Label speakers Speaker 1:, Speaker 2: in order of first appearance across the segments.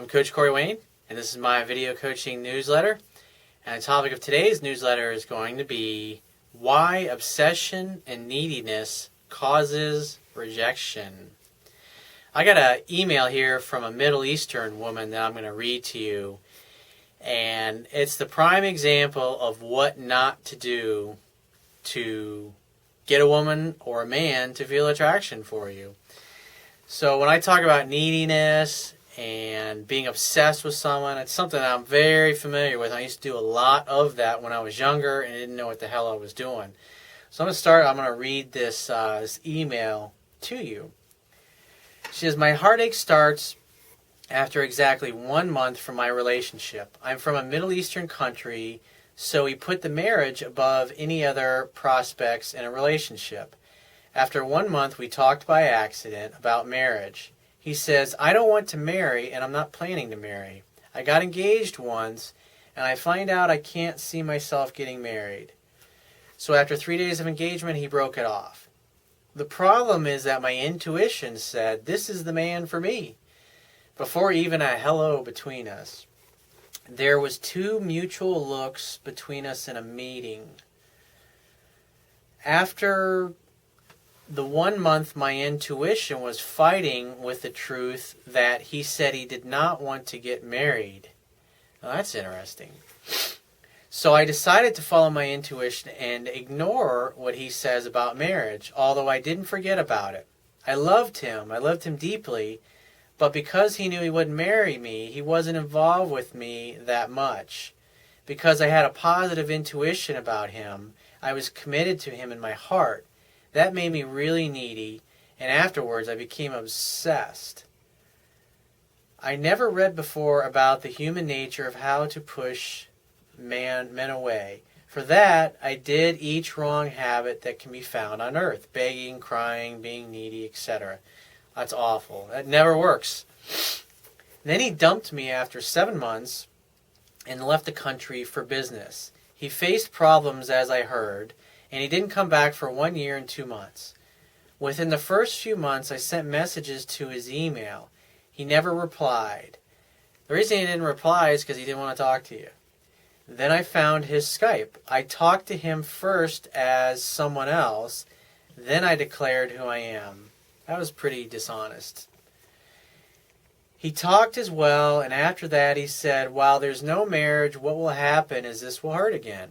Speaker 1: I'm Coach Corey Wayne, and this is my video coaching newsletter. And the topic of today's newsletter is going to be why obsession and neediness causes rejection. I got an email here from a Middle Eastern woman that I'm going to read to you. And it's the prime example of what not to do to get a woman or a man to feel attraction for you. So when I talk about neediness and being obsessed with someone, it's something I'm very familiar with. I used to do a lot of that when I was younger and didn't know what the hell I was doing. So I'm going to read this email to you. She says, my heartache starts after exactly 1 month from my relationship. I'm from a Middle Eastern country, so we put the marriage above any other prospects in a relationship. After 1 month, we talked by accident about marriage. He says, I don't want to marry, and I'm not planning to marry. I got engaged once, and I find out I can't see myself getting married. So after 3 days of engagement, he broke it off. The problem is that my intuition said, this is the man for me. Before even a hello between us, there was 2 mutual looks between us in a meeting. After the 1 month, my intuition was fighting with the truth that he said he did not want to get married. Now that's interesting. So I decided to follow my intuition and ignore what he says about marriage, although I didn't forget about it. I loved him deeply, but because he knew he wouldn't marry me, he wasn't involved with me that much. Because I had a positive intuition about him, I was committed to him in my heart. That made me really needy, and afterwards I became obsessed. I never read before about the human nature of how to push men away. For that, I did each wrong habit that can be found on earth. Begging, crying, being needy, etc. That's awful. That never works. Then he dumped me after 7 months and left the country for business. He faced problems, as I heard, and he didn't come back for 1 year and 2 months. Within the first few months, I sent messages to his email. He never replied. The reason he didn't reply is because he didn't want to talk to you. Then I found his Skype. I talked to him first as someone else. Then I declared who I am. That was pretty dishonest. He talked as well, and after that he said, while there's no marriage, what will happen is this will hurt again.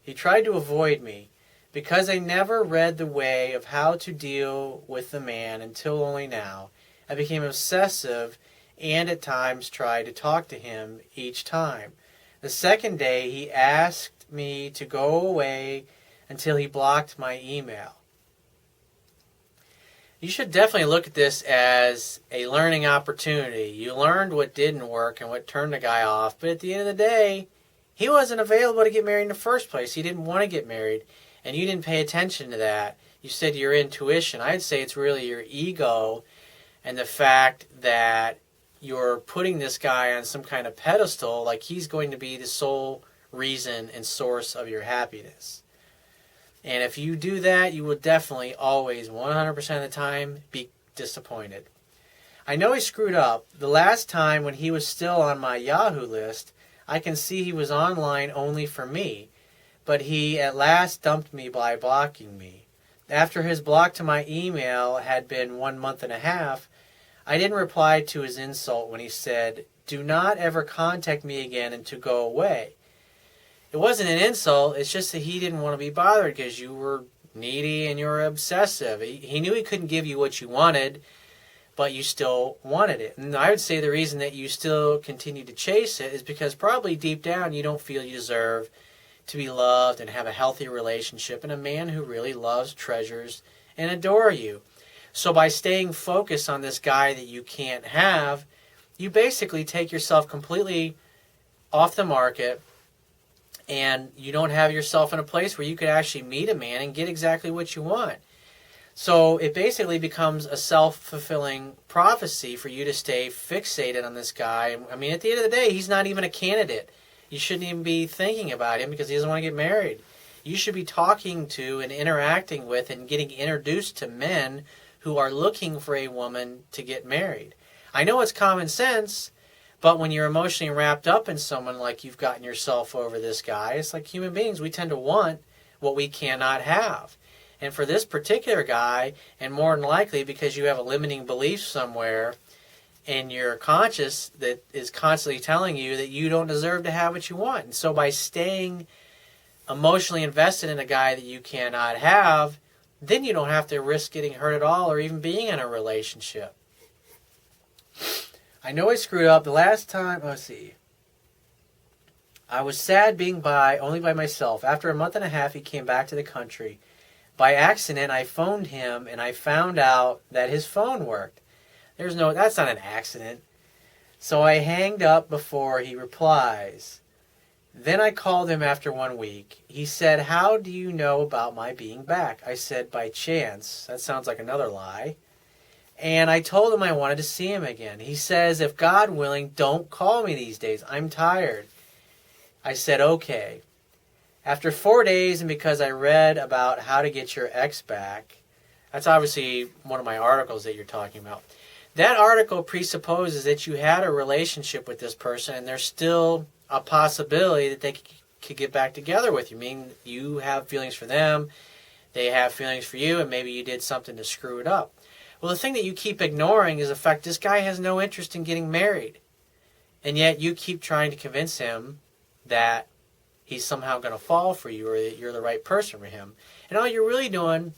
Speaker 1: He tried to avoid me. Because I never read the way of how to deal with the man until only now, I became obsessive and at times tried to talk to him each time. The second day, he asked me to go away until he blocked my email. You should definitely look at this as a learning opportunity. You learned what didn't work and what turned the guy off, but at the end of the day, he wasn't available to get married in the first place. He didn't want to get married. And you didn't pay attention to that. You said your intuition. I'd say it's really your ego and the fact that you're putting this guy on some kind of pedestal like he's going to be the sole reason and source of your happiness. And if you do that, you will definitely always, 100% of the time, be disappointed. I know he screwed up. The last time when he was still on my Yahoo list, I can see he was online only for me. But he at last dumped me by blocking me. After his block to my email had been 1.5 months, I didn't reply to his insult when he said, do not ever contact me again and to go away. It wasn't an insult, it's just that he didn't want to be bothered because you were needy and you were obsessive. He knew he couldn't give you what you wanted, but you still wanted it. And I would say the reason that you still continue to chase it is because probably deep down you don't feel you deserve to be loved and have a healthy relationship and a man who really loves, treasures, and adore you. So by staying focused on this guy that you can't have, you basically take yourself completely off the market and you don't have yourself in a place where you could actually meet a man and get exactly what you want. So it basically becomes a self-fulfilling prophecy for you to stay fixated on this guy. I mean, at the end of the day, he's not even a candidate. You shouldn't even be thinking about him because he doesn't want to get married. You should be talking to and interacting with and getting introduced to men who are looking for a woman to get married. I know it's common sense, But when you're emotionally wrapped up in someone, like you've gotten yourself over this guy, it's like human beings, we tend to want what we cannot have. And for this particular guy, and more than likely because you have a limiting belief somewhere in your conscious that is constantly telling you that you don't deserve to have what you want. And so by staying emotionally invested in a guy that you cannot have, then you don't have to risk getting hurt at all or even being in a relationship. I know I screwed up the last time. Let's see. I was sad being only by myself. After a month and a half, he came back to the country. By accident, I phoned him, and I found out that his phone worked. That's not an accident. So I hanged up before he replies. Then I called him after 1 week. He said, "How do you know about my being back?" I said, "By chance." That sounds like another lie. And I told him I wanted to see him again. He says, "If God willing, don't call me these days. I'm tired." I said, "Okay." After 4 days, and because I read about how to get your ex back, that's obviously one of my articles that you're talking about. That article presupposes that you had a relationship with this person and there's still a possibility that they could get back together with you. Meaning you have feelings for them, they have feelings for you, and maybe you did something to screw it up. Well, the thing that you keep ignoring is the fact this guy has no interest in getting married. And yet you keep trying to convince him that he's somehow going to fall for you or that you're the right person for him. And all you're really doing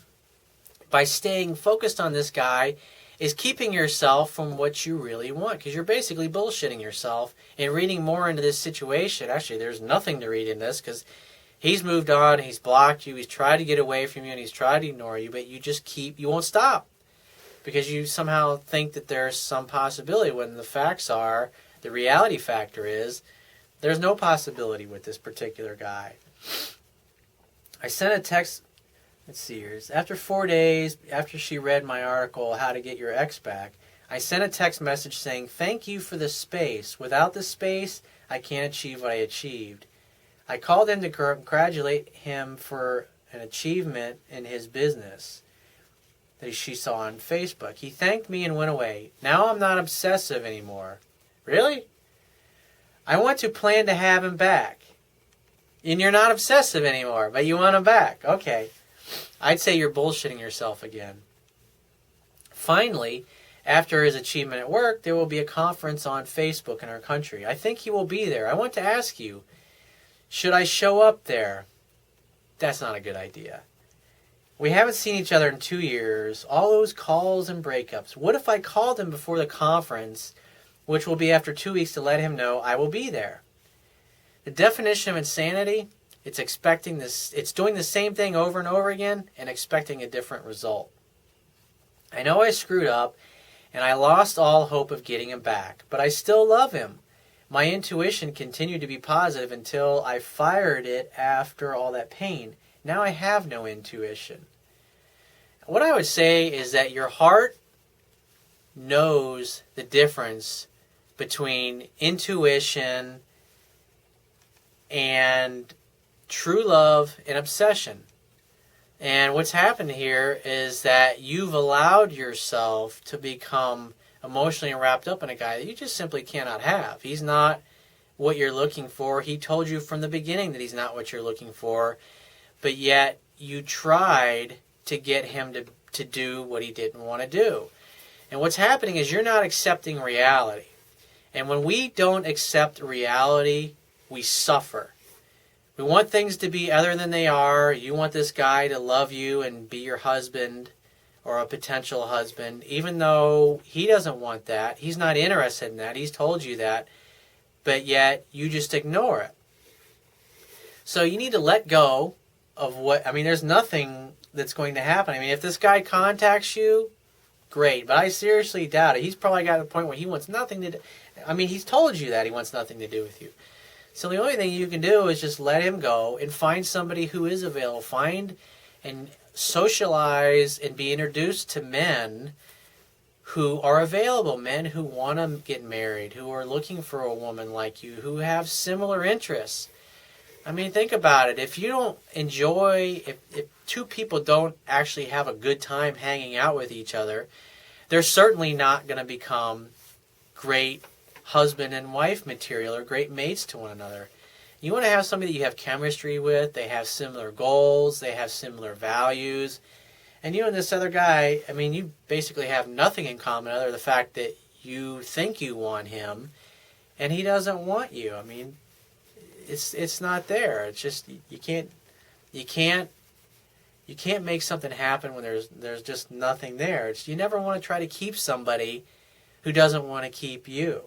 Speaker 1: by staying focused on this guy is keeping yourself from what you really want, because you're basically bullshitting yourself and reading more into this situation. Actually, there's nothing to read in this because he's moved on, he's blocked you, he's tried to get away from you, and he's tried to ignore you, but you won't stop because you somehow think that there's some possibility when the facts are, the reality factor is, there's no possibility with this particular guy. I sent a text. Let's see here. After 4 days, after she read my article, How to Get Your Ex Back, I sent a text message saying, "Thank you for the space. Without the space, I can't achieve what I achieved." I called him to congratulate him for an achievement in his business that she saw on Facebook. He thanked me and went away. Now I'm not obsessive anymore. Really? I want to plan to have him back. And you're not obsessive anymore, but you want him back. Okay. I'd say you're bullshitting yourself again. Finally, after his achievement at work, there will be a conference on Facebook in our country. I think he will be there. I want to ask you, should I show up there? That's not a good idea. We haven't seen each other in 2 years. All those calls and breakups. What if I called him before the conference, which will be after 2 weeks, to let him know I will be there? The definition of insanity, it's doing the same thing over and over again and expecting a different result. I know I screwed up and I lost all hope of getting him back, but I still love him. My intuition continued to be positive until I fired it after all that pain. Now I have no intuition. What I would say is that your heart knows the difference between intuition and true love and obsession. And what's happened here is that you've allowed yourself to become emotionally wrapped up in a guy that you just simply cannot have. He's not what you're looking for. He told you from the beginning that he's not what you're looking for, but yet you tried to get him to do what he didn't want to do. And what's happening is you're not accepting reality. And when we don't accept reality, we suffer. We want things to be other than they are. You want this guy to love you and be your husband or a potential husband, even though he doesn't want that. He's not interested in that. He's told you that. But yet, you just ignore it. So you need to let go of there's nothing that's going to happen. If this guy contacts you, great. But I seriously doubt it. He's probably got to the point where he wants nothing to do. He's told you that he wants nothing to do with you. So the only thing you can do is just let him go and find somebody who is available. Find and socialize and be introduced to men who are available, men who want to get married, who are looking for a woman like you, who have similar interests. Think about it. If you don't enjoy, if two people don't actually have a good time hanging out with each other, they're certainly not going to become great husband and wife material or great mates to one another. You want to have somebody that you have chemistry with, they have similar goals, they have similar values. And you and this other guy, I mean, you basically have nothing in common other than the fact that you think you want him and he doesn't want you. I mean, it's not there. It's just you can't make something happen when there's just nothing there. You never want to try to keep somebody who doesn't want to keep you.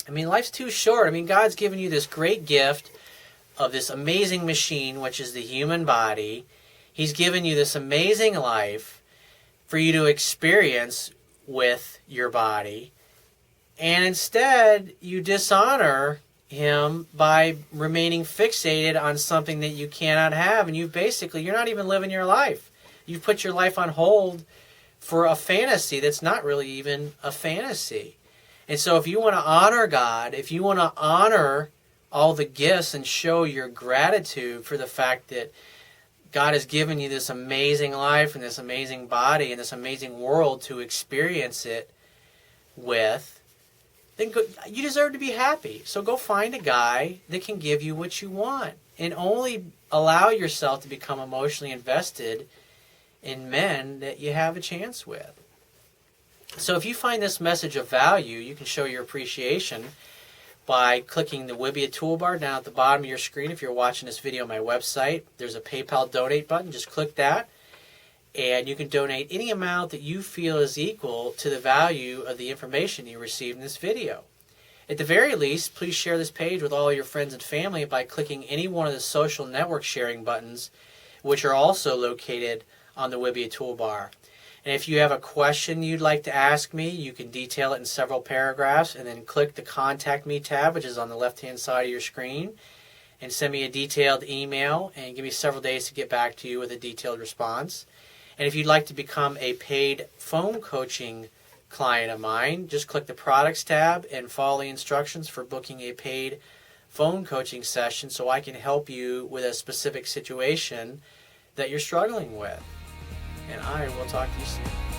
Speaker 1: I mean, life's too short. I mean, God's given you this great gift of this amazing machine, which is the human body. He's given you this amazing life for you to experience with your body. And instead, you dishonor him by remaining fixated on something that you cannot have. And you're not even living your life. You've put your life on hold for a fantasy that's not really even a fantasy. And so if you want to honor God, if you want to honor all the gifts and show your gratitude for the fact that God has given you this amazing life and this amazing body and this amazing world to experience it with, then you deserve to be happy. So go find a guy that can give you what you want. And only allow yourself to become emotionally invested in men that you have a chance with. So if you find this message of value, you can show your appreciation by clicking the Wibbia toolbar down at the bottom of your screen. If you're watching this video on my website, there's a PayPal donate button. Just click that, and you can donate any amount that you feel is equal to the value of the information you received in this video. At the very least, please share this page with all your friends and family by clicking any one of the social network sharing buttons, which are also located on the Wibbia toolbar. And if you have a question you'd like to ask me, you can detail it in several paragraphs and then click the Contact Me tab, which is on the left-hand side of your screen, and send me a detailed email and give me several days to get back to you with a detailed response. And if you'd like to become a paid phone coaching client of mine, just click the Products tab and follow the instructions for booking a paid phone coaching session so I can help you with a specific situation that you're struggling with. And I will talk to you soon.